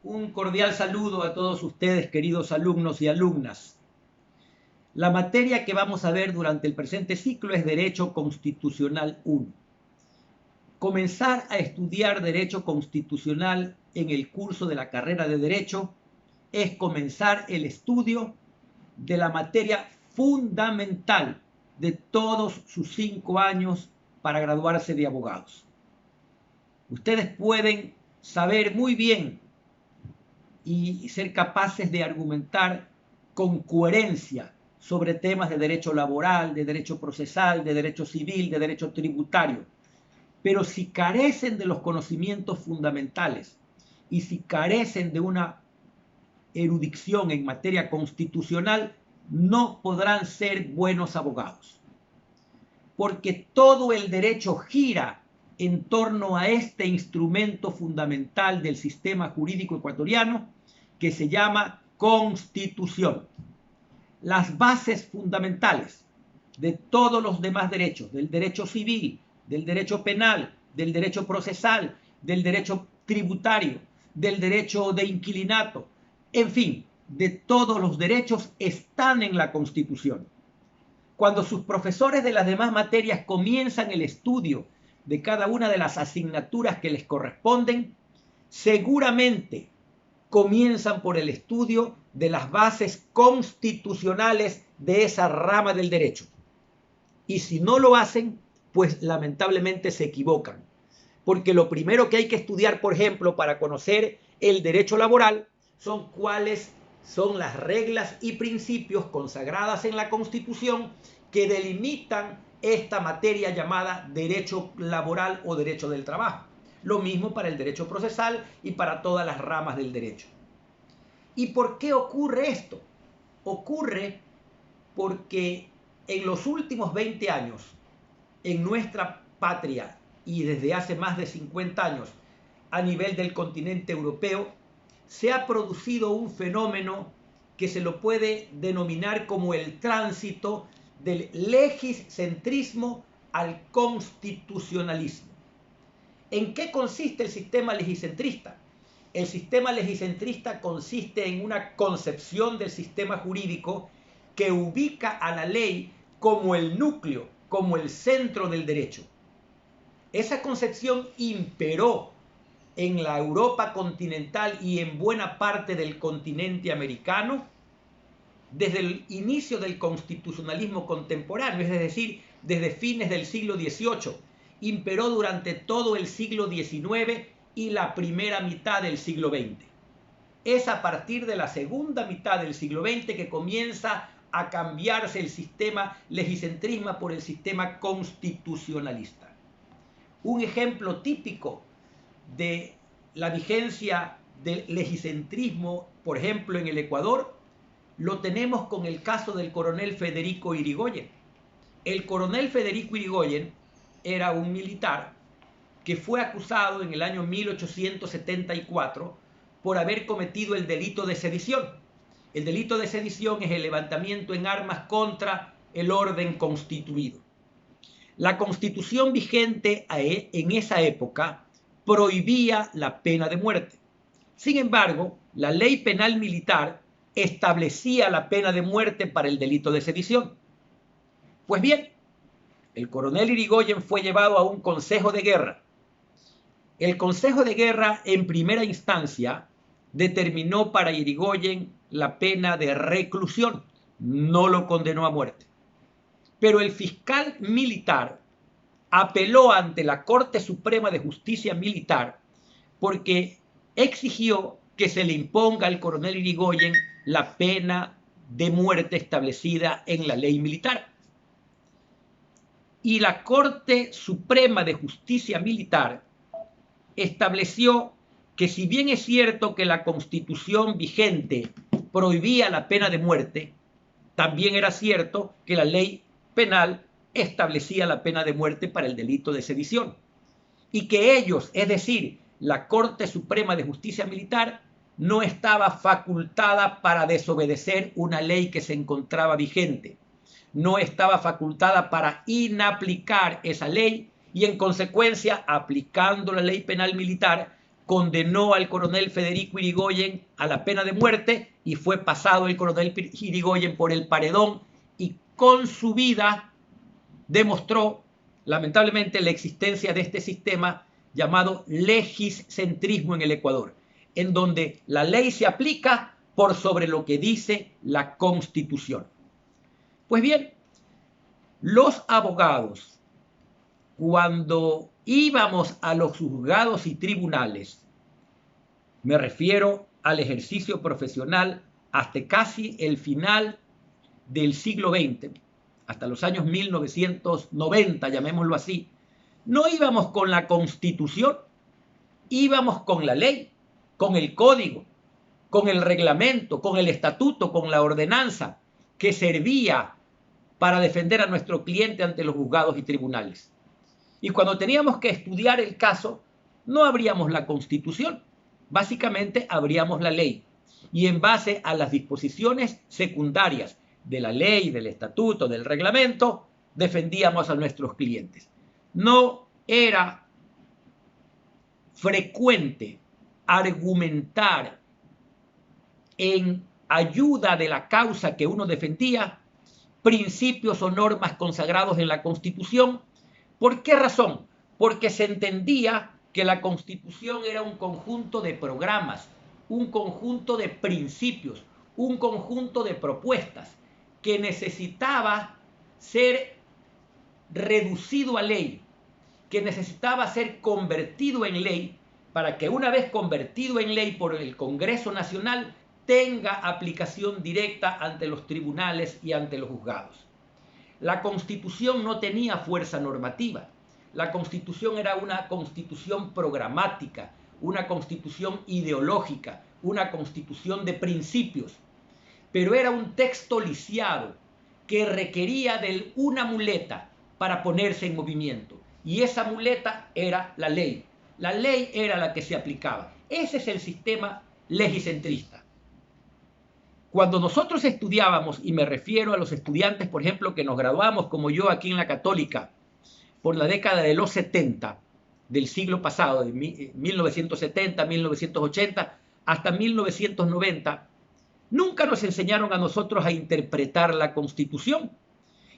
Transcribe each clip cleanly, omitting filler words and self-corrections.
Un cordial saludo a todos ustedes, queridos alumnos y alumnas. La materia que vamos a ver durante el presente ciclo es Derecho Constitucional 1. Comenzar a estudiar Derecho Constitucional en el curso de la carrera de Derecho es comenzar el estudio de la materia fundamental de todos sus 5 años para graduarse de abogados. Ustedes pueden saber muy bien y ser capaces de argumentar con coherencia sobre temas de derecho laboral, de derecho procesal, de derecho civil, de derecho tributario. Pero si carecen de los conocimientos fundamentales y si carecen de una erudición en materia constitucional, no podrán ser buenos abogados. Porque todo el derecho gira en torno a este instrumento fundamental del sistema jurídico ecuatoriano que se llama Constitución. Las bases fundamentales de todos los demás derechos, del derecho civil, del derecho penal, del derecho procesal, del derecho tributario, del derecho de inquilinato, en fin, de todos los derechos están en la Constitución. Cuando sus profesores de las demás materias comienzan el estudio de cada una de las asignaturas que les corresponden, seguramente comienzan por el estudio de las bases constitucionales de esa rama del derecho. Y si no lo hacen, pues lamentablemente se equivocan. Porque lo primero que hay que estudiar, por ejemplo, para conocer el derecho laboral, son cuáles son las reglas y principios consagradas en la Constitución que delimitan esta materia llamada derecho laboral o derecho del trabajo. Lo mismo para el derecho procesal y para todas las ramas del derecho. ¿Y por qué ocurre esto? Ocurre porque en los últimos 20 años, en nuestra patria y desde hace más de 50 años a nivel del continente europeo, se ha producido un fenómeno que se lo puede denominar como el tránsito del legiscentrismo al constitucionalismo. ¿En qué consiste el sistema legicentrista? El sistema legicentrista consiste en una concepción del sistema jurídico que ubica a la ley como el núcleo, como el centro del derecho. Esa concepción imperó en la Europa continental y en buena parte del continente americano desde el inicio del constitucionalismo contemporáneo, es decir, desde fines del siglo XVIII, imperó durante todo el siglo XIX y la primera mitad del siglo XX. Es a partir de la segunda mitad del siglo XX que comienza a cambiarse el sistema legicentrista por el sistema constitucionalista. Un ejemplo típico de la vigencia del legiscentrismo, por ejemplo, en el Ecuador, lo tenemos con el caso del coronel Federico Irigoyen. El coronel Federico Irigoyen era un militar que fue acusado en el año 1874 por haber cometido el delito de sedición. El delito de sedición es el levantamiento en armas contra el orden constituido. La Constitución vigente en esa época prohibía la pena de muerte. Sin embargo, la ley penal militar establecía la pena de muerte para el delito de sedición. Pues bien, el coronel Irigoyen fue llevado a un consejo de guerra. El consejo de guerra, en primera instancia, determinó para Irigoyen la pena de reclusión. No lo condenó a muerte. Pero el fiscal militar apeló ante la Corte Suprema de Justicia Militar porque exigió que se le imponga al coronel Irigoyen la pena de muerte establecida en la ley militar. Y la Corte Suprema de Justicia Militar estableció que si bien es cierto que la Constitución vigente prohibía la pena de muerte, también era cierto que la ley penal establecía la pena de muerte para el delito de sedición. Y que ellos, es decir, la Corte Suprema de Justicia Militar, no estaba facultada para desobedecer una ley que se encontraba vigente. No estaba facultada para inaplicar esa ley y, en consecuencia, aplicando la ley penal militar, condenó al coronel Federico Irigoyen a la pena de muerte y fue pasado el coronel Irigoyen por el paredón y con su vida demostró lamentablemente la existencia de este sistema llamado legiscentrismo en el Ecuador, en donde la ley se aplica por sobre lo que dice la Constitución. Pues bien, los abogados, cuando íbamos a los juzgados y tribunales, me refiero al ejercicio profesional hasta casi el final del siglo XX, hasta los años 1990, llamémoslo así, no íbamos con la Constitución, íbamos con la ley, con el código, con el reglamento, con el estatuto, con la ordenanza que servía para defender a nuestro cliente ante los juzgados y tribunales. Y cuando teníamos que estudiar el caso, no abríamos la Constitución, básicamente abríamos la ley. Y en base a las disposiciones secundarias de la ley, del estatuto, del reglamento, defendíamos a nuestros clientes. No era frecuente argumentar en ayuda de la causa que uno defendía principios o normas consagrados en la Constitución. ¿Por qué razón? Porque se entendía que la Constitución era un conjunto de programas, un conjunto de principios, un conjunto de propuestas que necesitaba ser reducido a ley, que necesitaba ser convertido en ley para que una vez convertido en ley por el Congreso Nacional tenga aplicación directa ante los tribunales y ante los juzgados. La Constitución no tenía fuerza normativa. La Constitución era una Constitución programática, una Constitución ideológica, una Constitución de principios. Pero era un texto lisiado que requería de una muleta para ponerse en movimiento. Y esa muleta era la ley. La ley era la que se aplicaba. Ese es el sistema legicentrista. Cuando nosotros estudiábamos, y me refiero a los estudiantes, por ejemplo, que nos graduamos, como yo aquí en la Católica, por la década de los 70 del siglo pasado, de 1970, 1980, hasta 1990, nunca nos enseñaron a nosotros a interpretar la Constitución.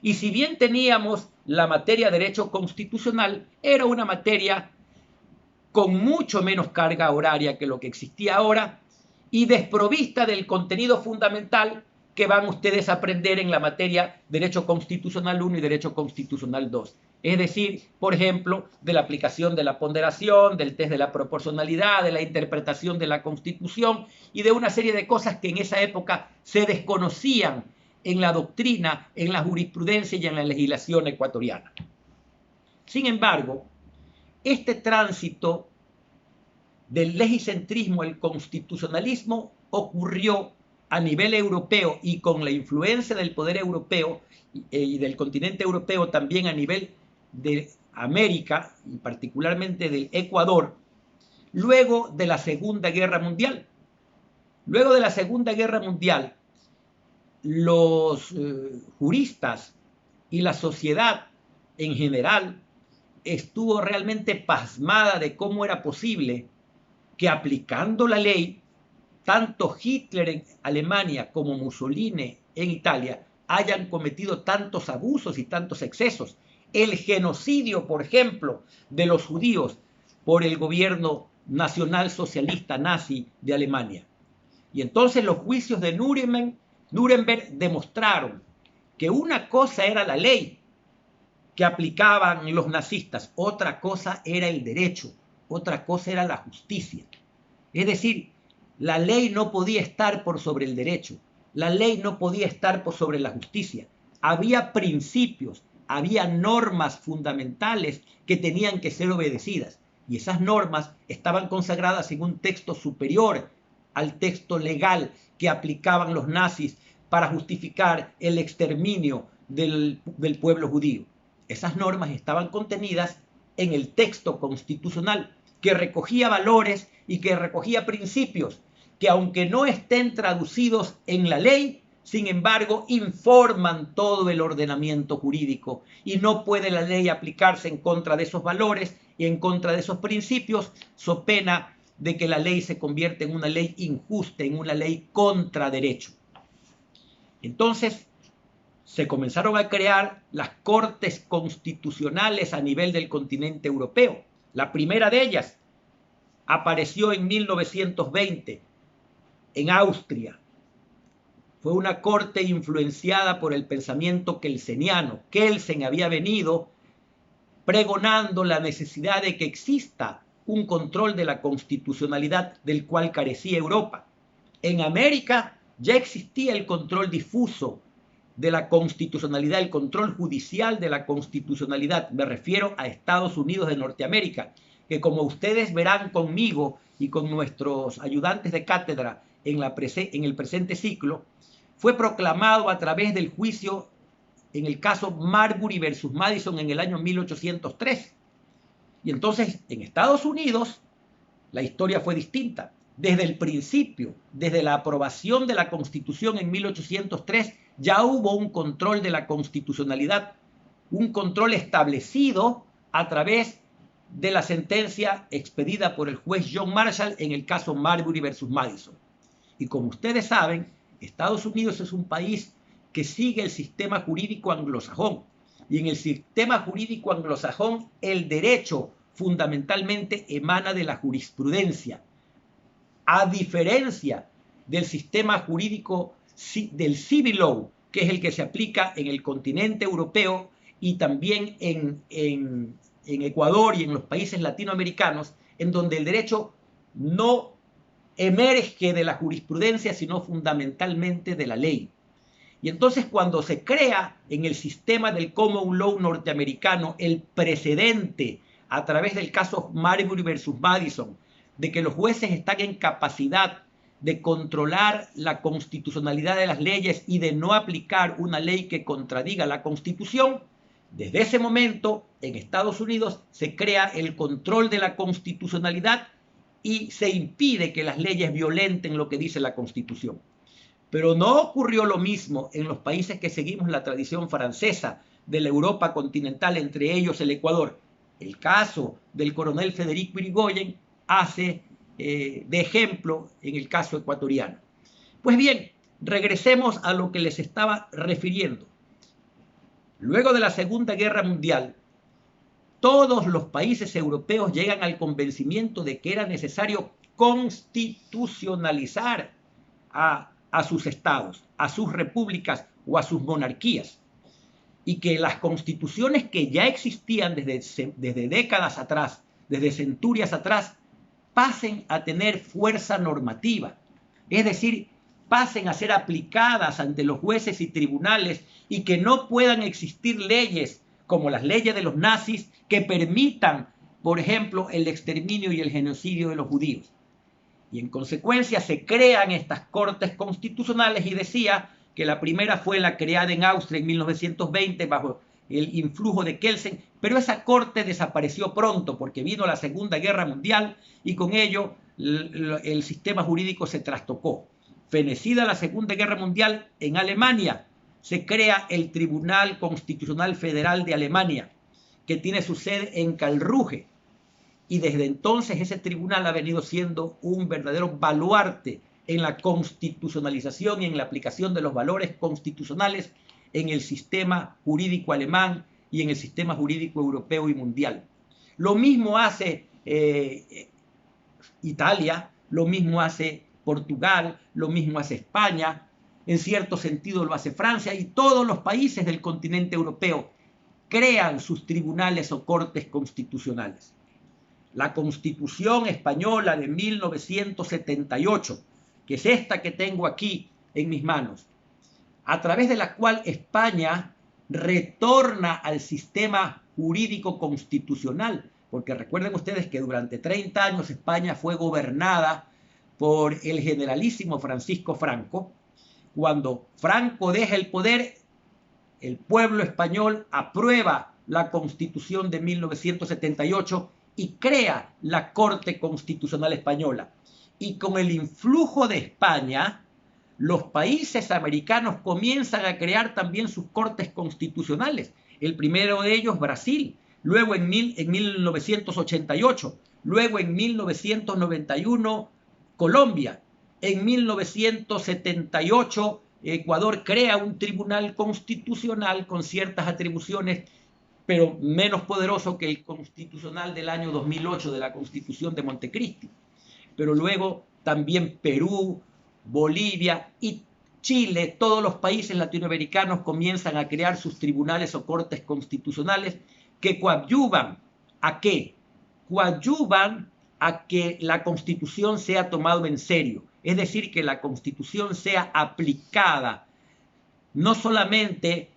Y si bien teníamos la materia de derecho constitucional, era una materia con mucho menos carga horaria que lo que existía ahora y desprovista del contenido fundamental que van ustedes a aprender en la materia Derecho Constitucional 1 y Derecho Constitucional 2. Es decir, por ejemplo, de la aplicación de la ponderación, del test de la proporcionalidad, de la interpretación de la Constitución y de una serie de cosas que en esa época se desconocían en la doctrina, en la jurisprudencia y en la legislación ecuatoriana. Sin embargo, este tránsito del legiscentrismo al constitucionalismo ocurrió a nivel europeo y con la influencia del poder europeo y del continente europeo también a nivel de América y particularmente del Ecuador, luego de la Segunda Guerra Mundial. Luego de la Segunda Guerra Mundial, los juristas y la sociedad en general estuvo realmente pasmada de cómo era posible que aplicando la ley, tanto Hitler en Alemania como Mussolini en Italia hayan cometido tantos abusos y tantos excesos. El genocidio, por ejemplo, de los judíos por el gobierno nacional socialista nazi de Alemania. Y entonces los juicios de Nuremberg demostraron que una cosa era la ley que aplicaban los nazistas, otra cosa era el derecho, otra cosa era la justicia. Es decir, la ley no podía estar por sobre el derecho, la ley no podía estar por sobre la justicia. Había principios, había normas fundamentales que tenían que ser obedecidas y esas normas estaban consagradas en un texto superior al texto legal que aplicaban los nazis para justificar el exterminio del pueblo judío. Esas normas estaban contenidas en el texto constitucional que recogía valores y que recogía principios que aunque no estén traducidos en la ley, sin embargo, informan todo el ordenamiento jurídico y no puede la ley aplicarse en contra de esos valores y en contra de esos principios, so pena de que la ley se convierte en una ley injusta, en una ley contra derecho. Entonces, se comenzaron a crear las cortes constitucionales a nivel del continente europeo. La primera de ellas apareció en 1920 en Austria. Fue una corte influenciada por el pensamiento kelseniano. Kelsen había venido pregonando la necesidad de que exista un control de la constitucionalidad del cual carecía Europa. En América ya existía el control difuso de la constitucionalidad, el control judicial de la constitucionalidad. Me refiero a Estados Unidos de Norteamérica, que como ustedes verán conmigo y con nuestros ayudantes de cátedra en el presente ciclo, fue proclamado a través del juicio en el caso Marbury versus Madison en el año 1803. Y entonces en Estados Unidos la historia fue distinta. Desde el principio, desde la aprobación de la Constitución en 1803, ya hubo un control de la constitucionalidad, un control establecido a través de la sentencia expedida por el juez John Marshall en el caso Marbury versus Madison. Y como ustedes saben, Estados Unidos es un país que sigue el sistema jurídico anglosajón. Y en el sistema jurídico anglosajón, el derecho fundamentalmente emana de la jurisprudencia, a diferencia del sistema jurídico del civil law, que es el que se aplica en el continente europeo y también en Ecuador y en los países latinoamericanos, en donde el derecho no emerge de la jurisprudencia, sino fundamentalmente de la ley. Y entonces cuando se crea en el sistema del common law norteamericano el precedente a través del caso Marbury versus Madison, de que los jueces están en capacidad de controlar la constitucionalidad de las leyes y de no aplicar una ley que contradiga la Constitución, desde ese momento en Estados Unidos se crea el control de la constitucionalidad y se impide que las leyes violenten lo que dice la Constitución. Pero no ocurrió lo mismo en los países que seguimos la tradición francesa de la Europa continental, entre ellos el Ecuador. El caso del coronel Federico Irigoyen hace de ejemplo en el caso ecuatoriano. Pues bien, regresemos a lo que les estaba refiriendo. Luego de la Segunda Guerra Mundial, todos los países europeos llegan al convencimiento de que era necesario constitucionalizar a sus estados, a sus repúblicas o a sus monarquías, y que las constituciones que ya existían desde décadas atrás, desde centurias atrás, pasen a tener fuerza normativa, es decir, pasen a ser aplicadas ante los jueces y tribunales y que no puedan existir leyes como las leyes de los nazis que permitan, por ejemplo, el exterminio y el genocidio de los judíos. Y en consecuencia se crean estas cortes constitucionales y decía que la primera fue la creada en Austria en 1920 bajo el influjo de Kelsen, pero esa corte desapareció pronto porque vino la Segunda Guerra Mundial y con ello el sistema jurídico se trastocó. Fenecida la Segunda Guerra Mundial, en Alemania se crea el Tribunal Constitucional Federal de Alemania, que tiene su sede en Karlsruhe. Y desde entonces ese tribunal ha venido siendo un verdadero baluarte en la constitucionalización y en la aplicación de los valores constitucionales en el sistema jurídico alemán y en el sistema jurídico europeo y mundial. Lo mismo hace Italia, lo mismo hace Portugal, lo mismo hace España, en cierto sentido lo hace Francia, y todos los países del continente europeo crean sus tribunales o cortes constitucionales. La Constitución española de 1978, que es esta que tengo aquí en mis manos, a través de la cual España retorna al sistema jurídico constitucional, porque recuerden ustedes que durante 30 años España fue gobernada por el generalísimo Francisco Franco. Cuando Franco deja el poder, el pueblo español aprueba la Constitución de 1978 y crea la Corte Constitucional Española. Y con el influjo de España, los países americanos comienzan a crear también sus cortes constitucionales. El primero de ellos, Brasil. Luego en 1988, luego en 1991 Colombia, en 1978 Ecuador crea un tribunal constitucional con ciertas atribuciones, pero menos poderoso que el constitucional del año 2008 de la Constitución de Montecristi. Pero luego también Perú, Bolivia y Chile, todos los países latinoamericanos comienzan a crear sus tribunales o cortes constitucionales que coadyuvan ¿a qué? Coadyuvan a que la Constitución sea tomada en serio, es decir, que la Constitución sea aplicada no solamente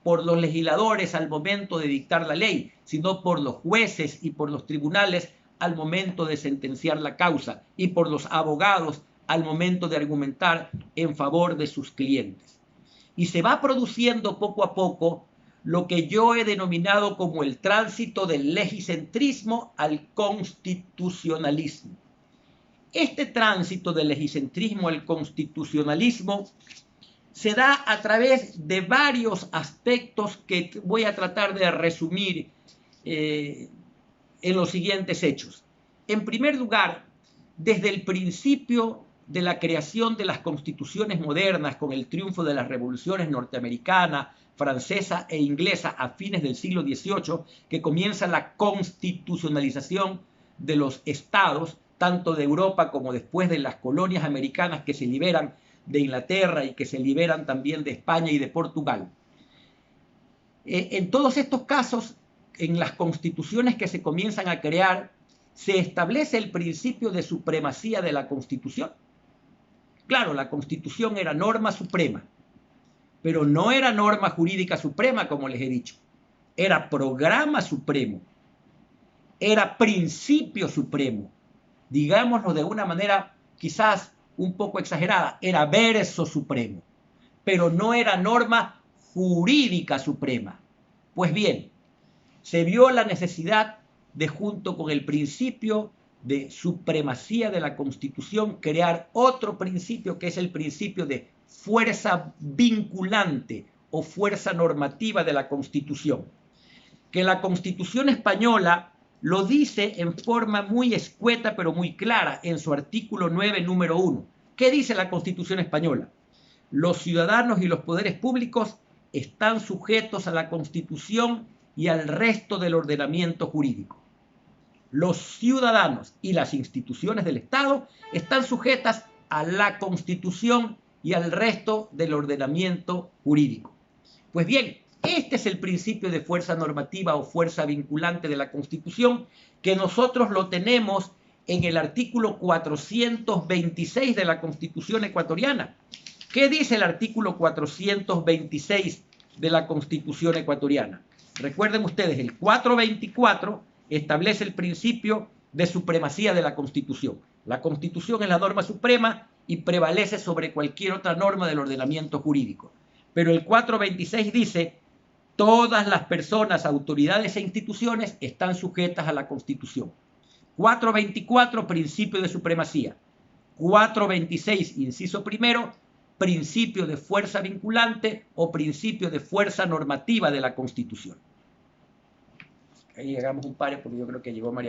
por los legisladores al momento de dictar la ley, sino por los jueces y por los tribunales al momento de sentenciar la causa y por los abogados al momento de argumentar en favor de sus clientes. Y se va produciendo poco a poco lo que yo he denominado como el tránsito del legicentrismo al constitucionalismo. Este tránsito del legicentrismo al constitucionalismo se da a través de varios aspectos que voy a tratar de resumir en los siguientes hechos. En primer lugar, desde el principio de la creación de las constituciones modernas con el triunfo de las revoluciones norteamericana, francesa e inglesa a fines del siglo XVIII, que comienza la constitucionalización de los estados, tanto de Europa como después de las colonias americanas que se liberan de Inglaterra y que se liberan también de España y de Portugal. En todos estos casos, en las constituciones que se comienzan a crear, se establece el principio de supremacía de la Constitución. Claro, la Constitución era norma suprema, pero no era norma jurídica suprema, como les he dicho. Era programa supremo, era principio supremo. Digámoslo de una manera quizás un poco exagerada, era verso supremo, pero no era norma jurídica suprema. Pues bien, se vio la necesidad de, junto con el principio de supremacía de la Constitución, crear otro principio que es el principio de fuerza vinculante o fuerza normativa de la Constitución. Que la Constitución española lo dice en forma muy escueta pero muy clara en su artículo 9, número 1. ¿Qué dice la Constitución española? Los ciudadanos y los poderes públicos están sujetos a la Constitución y al resto del ordenamiento jurídico. Los ciudadanos y las instituciones del Estado están sujetas a la Constitución y al resto del ordenamiento jurídico. Pues bien, este es el principio de fuerza normativa o fuerza vinculante de la Constitución, que nosotros lo tenemos en el artículo 426 de la Constitución ecuatoriana. ¿Qué dice el artículo 426 de la Constitución ecuatoriana? Recuerden ustedes, el 424 establece el principio de supremacía de la Constitución. La Constitución es la norma suprema y prevalece sobre cualquier otra norma del ordenamiento jurídico. Pero el 426 dice: todas las personas, autoridades e instituciones están sujetas a la Constitución. 424, principio de supremacía. 426, inciso primero, principio de fuerza vinculante o principio de fuerza normativa de la Constitución. Ahí llegamos un par porque yo creo que llegó María